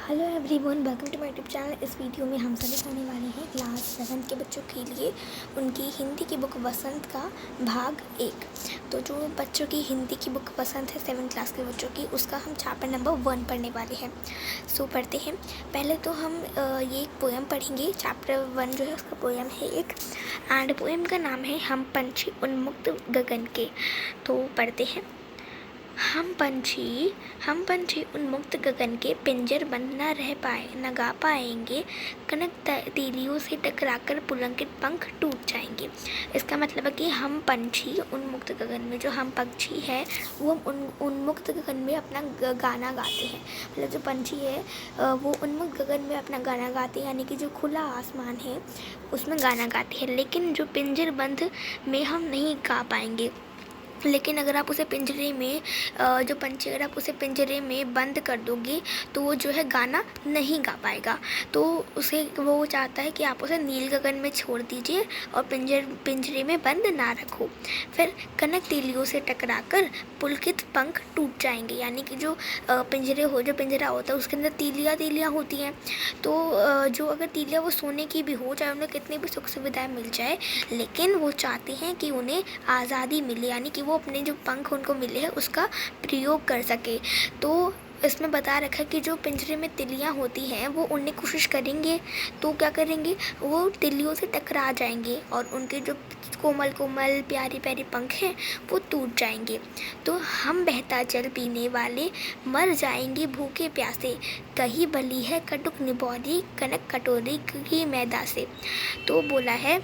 Hello everyone, welcome to my YouTube channel. इस वीडियो में हम सभी करने वाले हैं क्लास 7 के बच्चों के लिए उनकी हिंदी की बुक वसंत का भाग 1। तो जो बच्चों की हिंदी की बुक वसंत है 7th क्लास के बच्चों की, उसका हम चैप्टर नंबर 1 पढ़ने वाले हैं। सो पढ़ते हैं। पहले तो हम ये एक पोएम पढ़ेंगे। चैप्टर 1 जो है उसका पोएम है एक, एंड पोएम का नाम है हम पंछी उन्मुक्त गगन के। तो पढ़ते हैं। हम पंछी उन्मुक्त गगन के, पिंजर बंद न रह पाए, न गा पाएंगे, कनक तीलियों से टकराकर पुलकित पंख टूट जाएंगे। इसका मतलब है कि हम पंछी उन्मुक्त गगन में, जो हम पक्षी हैं वो उन्मुक्त गगन में अपना गाना गाते हैं। मतलब जो पंछी है वो उन्मुक्त गगन में अपना गाना गाते हैं, यानी कि जो खुला आसमान है उसमें गाना गाते हैं। लेकिन जो पिंजर बंद में हम नहीं गा पाएंगे। लेकिन अगर आप उसे पिंजरे में जो पंछी, अगर आप उसे पिंजरे में बंद कर दोगे तो वो जो है गाना नहीं गा पाएगा। तो वो चाहता है कि आप उसे नील गगन में छोड़ दीजिए और पिंजरे में बंद ना रखो। फिर कनक तीलियों से टकराकर पुलकित पंख टूट जाएंगे, यानी कि जो पिंजरा होता है उसके अंदर तीलियाँ होती हैं। तो जो अगर तीलियाँ वो सोने की भी हो, चाहे उन्हें कितनी भी सुख सुविधाएँ मिल जाए, लेकिन वो चाहते हैं कि उन्हें आज़ादी मिले, यानी कि वो अपने जो पंख उनको मिले हैं उसका प्रयोग कर सके। तो इसमें बता रखा है कि जो पिंजरे में तिलियाँ होती हैं वो उड़ने की कोशिश करेंगे तो क्या करेंगे, वो तिलियों से टकरा जाएंगे और उनके जो कोमल कोमल प्यारी प्यारी पंख हैं वो टूट जाएंगे। तो हम बहता जल पीने वाले मर जाएंगे भूखे प्यासे, कहीं बली है कटुक निबौरी कनक कटोरी की मैदा से। तो बोला है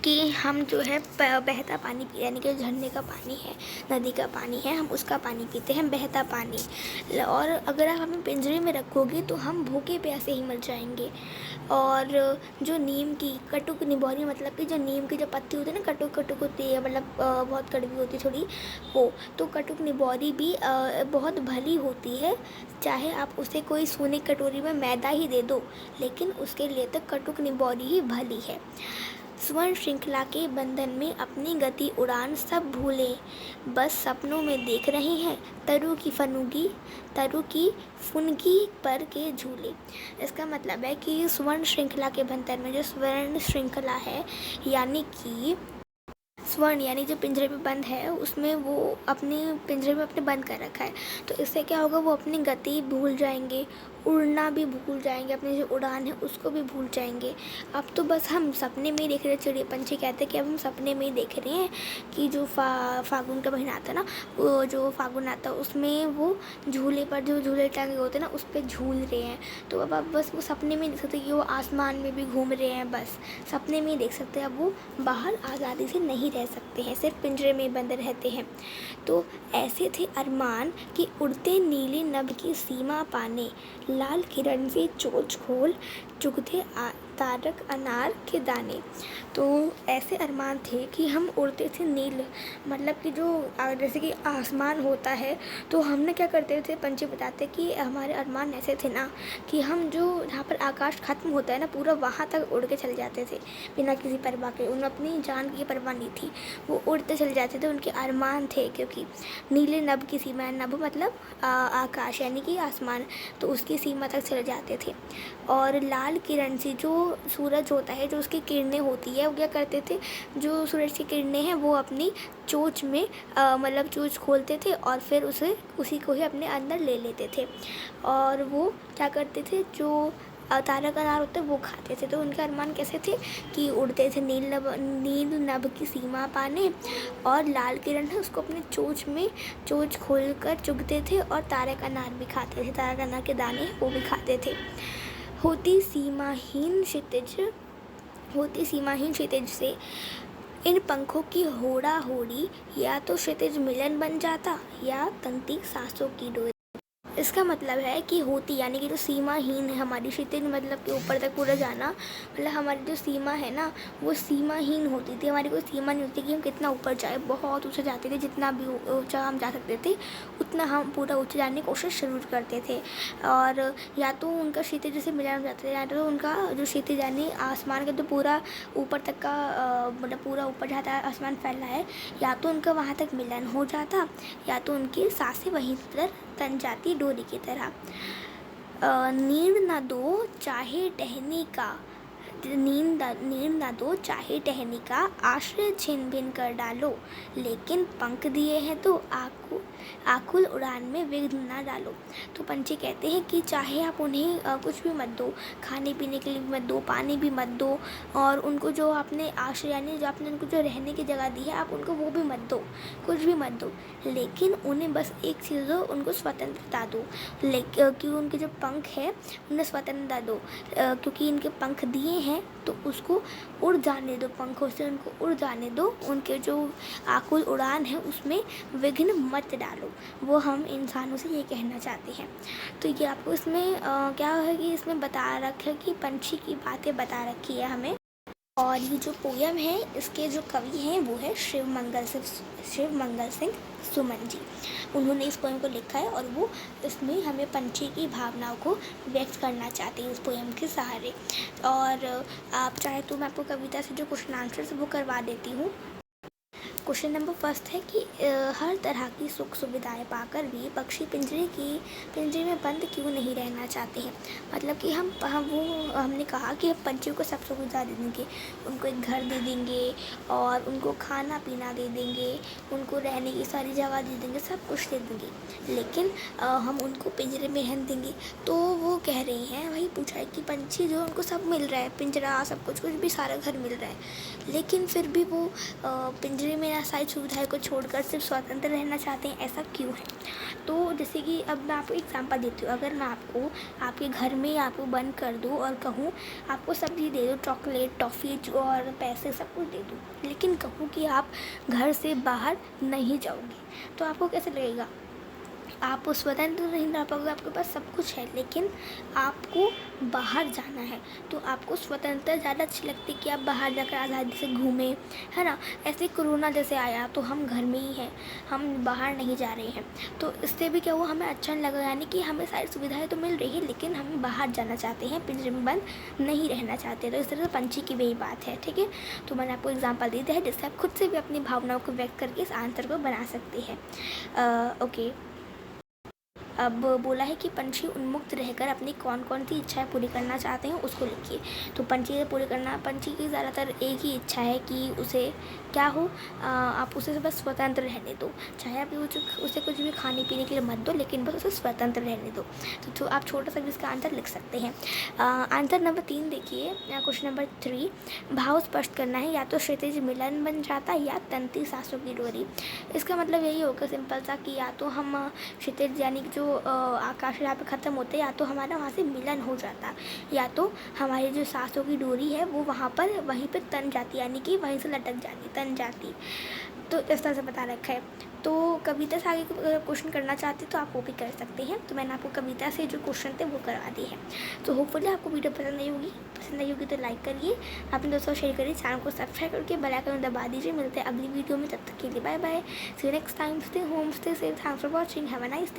कि हम जो है बहता पानी पी, यानी कि झरने का पानी है, नदी का पानी है, हम उसका पानी पीते हैं, बहता पानी। और अगर आप हमें पिंजरे में रखोगे तो हम भूखे प्यासे ही मर जाएंगे। और जो नीम की कटुक निबौरी, मतलब कि जो नीम की जो पत्ती होती है ना, कटुक कटुक होती है, मतलब बहुत कड़वी होती है थोड़ी वो। तो कटुक निबौरी भी बहुत भली होती है, चाहे आप उसे कोई सोने कटोरी में मैदा ही दे दो, लेकिन उसके लिए तो कटुक निबौरी ही भली है। स्वर्ण श्रृंखला के बंधन में अपनी गति उड़ान सब भूले, बस सपनों में देख रहे हैं तरु की फुनगी पर के झूले। इसका मतलब है कि स्वर्ण श्रृंखला के बंधन में, जो स्वर्ण श्रृंखला है यानी कि स्वर्ण, यानी जो पिंजरे में बंद है उसमें वो अपने पिंजरे में अपने बंद कर रखा है। तो इससे क्या होगा, वो अपनी गति भूल जाएंगे, उड़ना भी भूल जाएंगे, अपनी जो उड़ान है उसको भी भूल जाएंगे। अब तो बस हम सपने में ही देख रहे हैं। चिड़िया पंछी कहते हैं कि अब हम सपने में ही देख रहे हैं कि जो फागुन का महीना आता है ना, वो जो फागुन आता है उसमें वो झूले पर जो झूले टांगे होते हैं ना उस पर झूल रहे हैं। तो अब आप बस वो सपने में देख सकते कि वो आसमान में भी घूम रहे हैं, बस सपने में ही देख सकते हैं। अब वो बाहर आज़ादी से नहीं रह सकते हैं, सिर्फ पिंजरे में बंद रहते हैं। तो ऐसे थे अरमान कि उड़ते नीले नभ की सीमा पाने, लाल किरण से चोंच खोल चुगते तारक अनार के दाने। तो ऐसे अरमान थे कि हम उड़ते थे नील, मतलब कि जो जैसे कि आसमान होता है, तो हमने क्या करते थे, पंछी बताते कि हमारे अरमान ऐसे थे ना कि हम जो जहाँ पर आकाश ख़त्म होता है ना पूरा, वहाँ तक उड़ के चले जाते थे बिना किसी परवाह के। उन्हें अपनी जान की परवाह नहीं थी, वो उड़ते चले जाते थे, उनके अरमान थे। क्योंकि नीले नभ की सीमा, नभ मतलब आकाश यानी कि आसमान, तो उसकी सीमा तक चले जाते थे। और लाल किरण से, जो सूरज होता है, जो उसकी किरणें होती है, वो क्या करते थे, जो सूरज की किरणें हैं वो अपनी चोंच में मतलब चोंच खोलते थे और फिर उसी को ही अपने अंदर ले लेते थे। और वो क्या करते थे, जो तारक अनार होते वो खाते थे। तो उनके अरमान कैसे थे कि उड़ते थे नील नभ की सीमा पाने, और लाल किरण है उसको अपने चोंच खोलकर चुगते थे, और तारक अनार भी खाते थे, तारक अनार के दाने वो भी खाते थे। होती सीमाहीन क्षितिज से इन पंखों की होड़ा होड़ी, या तो क्षितिज मिलन बन जाता या तंती सांसों की डोरी। इसका मतलब है कि होती, यानी कि जो सीमाहीन है हमारी, क्षितिज मतलब कि ऊपर तक पूरा जाना, मतलब हमारी जो सीमा है ना वो सीमाहीन होती थी। हमारी कोई सीमा नहीं होती कि हम कितना ऊपर जाए, बहुत ऊँचा जाते थे, जितना भी ऊँचा हम जा सकते थे उतना हम पूरा ऊँचा जाने की कोशिश जरूर करते थे। और या तो उनका क्षितिज जैसे मिलान हो जाता था, या तो उनका जो क्षितिज यानी आसमान का तो पूरा ऊपर तक का मतलब पूरा ऊपर जाता है, आसमान फैला है, या तो उनका वहाँ तक मिलन हो जाता, या तो उनकी सांसें वहीं पर तन जाती डोरी की तरह। नींद ना दो चाहे टहनी का, नींद ना दो चाहे टहनी का, आश्रय छिन भिन कर डालो, लेकिन पंख दिए हैं तो आकुल उड़ान में विघ्न ना डालो। तो पंछी कहते हैं कि चाहे आप उन्हें कुछ भी मत दो, खाने पीने के लिए भी मत दो, पानी भी मत दो, और उनको जो आपने आश्रय यानी जो आपने उनको जो रहने की जगह दी है आप उनको वो भी मत दो, कुछ भी मत दो, लेकिन उन्हें बस एक चीज़ दो, उनको स्वतंत्रता दो। क्योंकि उनके जो पंख है उन्हें स्वतंत्रता दो, क्योंकि इनके पंख दिए हैं तो उसको उड़ जाने दो, पंखों से उनको उड़ जाने दो, उनके जो आकुल उड़ान है उसमें विघ्न मत डालो। वो हम इंसानों से ये कहना चाहते हैं। तो ये आपको इसमें क्या है कि इसमें बता रखा है कि पंछी की बातें बता रखी है हमें। और ये जो पोयम है इसके जो कवि हैं वो है शिव मंगल सिंह सुमन जी। उन्होंने इस पोयम को लिखा है और वो इसमें हमें पंछी की भावनाओं को व्यक्त करना चाहते हैं इस पोयम के सहारे। और आप चाहे तो मैं आपको कविता से जो क्वेश्चन आंसर वो करवा देती हूँ। क्वेश्चन नंबर फर्स्ट है कि हर तरह की सुख सुविधाएं पाकर भी पक्षी पिंजरे में बंद क्यों नहीं रहना चाहते हैं। मतलब कि हमने कहा कि हम पंछियों को सब सुविधा दे देंगे, उनको एक घर दे देंगे और उनको खाना पीना दे देंगे, उनको रहने की सारी जगह दे देंगे, सब कुछ दे देंगे, लेकिन हम उनको पिंजरे में रहने देंगे। तो वो कह रही हैं, वही पूछा है कि पंछी जो उनको सब मिल रहा है, पिंजरा सब कुछ भी सारा घर मिल रहा है, लेकिन फिर भी वो पिंजरे में सारी सुविधाएं को छोड़कर सिर्फ स्वतंत्र रहना चाहते हैं, ऐसा क्यों है। तो जैसे कि अब मैं आपको एग्जांपल देती हूँ। अगर मैं आपको आपके घर में आपको बंद कर दूँ और कहूँ आपको सब चीज़ दे दो, चॉकलेट, टॉफ़ी और पैसे सब कुछ दे दूँ, लेकिन कहूँ कि आप घर से बाहर नहीं जाओगे, तो आपको कैसे लगेगा। आप स्वतंत्र नहीं रह पाओगे, आपके पास सब कुछ है लेकिन आपको बाहर जाना है, तो आपको स्वतंत्रता ज़्यादा अच्छी लगती है कि आप बाहर जाकर आज़ादी से घूमें, है ना। ऐसे कोरोना जैसे आया तो हम घर में ही हैं, हम बाहर नहीं जा रहे हैं, तो इससे भी क्या हुआ, हमें अच्छा नहीं लगा, यानी कि हमें सारी सुविधाएं तो मिल रही है लेकिन हम बाहर जाना चाहते हैं, पिंजरे में बंद नहीं रहना चाहते। तो इस तरह से पंछी की वही बात है, ठीक है। तो मैंने आपको एग्जाम्पल दे दिया है जिससे आप खुद से भी अपनी भावनाओं को व्यक्त करके इस आंसर को बना सकते हैं। ओके, अब बोला है कि पंछी उन्मुक्त रहकर अपनी कौन कौन सी इच्छाएं पूरी करना चाहते हैं उसको लिखिए। तो पंछी की ज़्यादातर एक ही इच्छा है कि उसे क्या हो, आप उसे बस स्वतंत्र रहने दो, चाहे आप उसे कुछ भी खाने पीने के लिए मत दो, लेकिन बस उसे स्वतंत्र रहने दो। तो आप छोटा सा भी इसका आंसर लिख सकते हैं। आंसर नंबर 3 देखिए, क्वेश्चन नंबर 3, भाव स्पष्ट करना है, या तो क्षितिज मिलन बन जाता या तंती सांसों की डोरी। इसका मतलब यही होगा सिंपल सा कि या तो हम क्षितिज यानी जो आकाश यहाँ पे ख़त्म होते हैं, या तो हमारा वहाँ से मिलन हो जाता, या तो हमारी जो सांसों की डोरी है वो वहीं पे तन जाती, यानी कि वहीं से लटक जाती, तन जाती। तो इस तरह से बता रखा है। तो कविता से आगे क्वेश्चन करना चाहते तो आप वो भी कर सकते हैं। तो मैंने आपको कविता से जो क्वेश्चन थे वो करवा दिए हैं। तो होपफुली आपको वीडियो पसंद आई होगी तो लाइक करिए, अपने दोस्तों शेयर करिए, चैनल को सब्सक्राइब करके बेल आइकन दबा दीजिए। मिलते हैं अगली वीडियो में, तब तक के लिए bye bye, see you next time, stay home, stay safe, thanks for watching, have a nice day.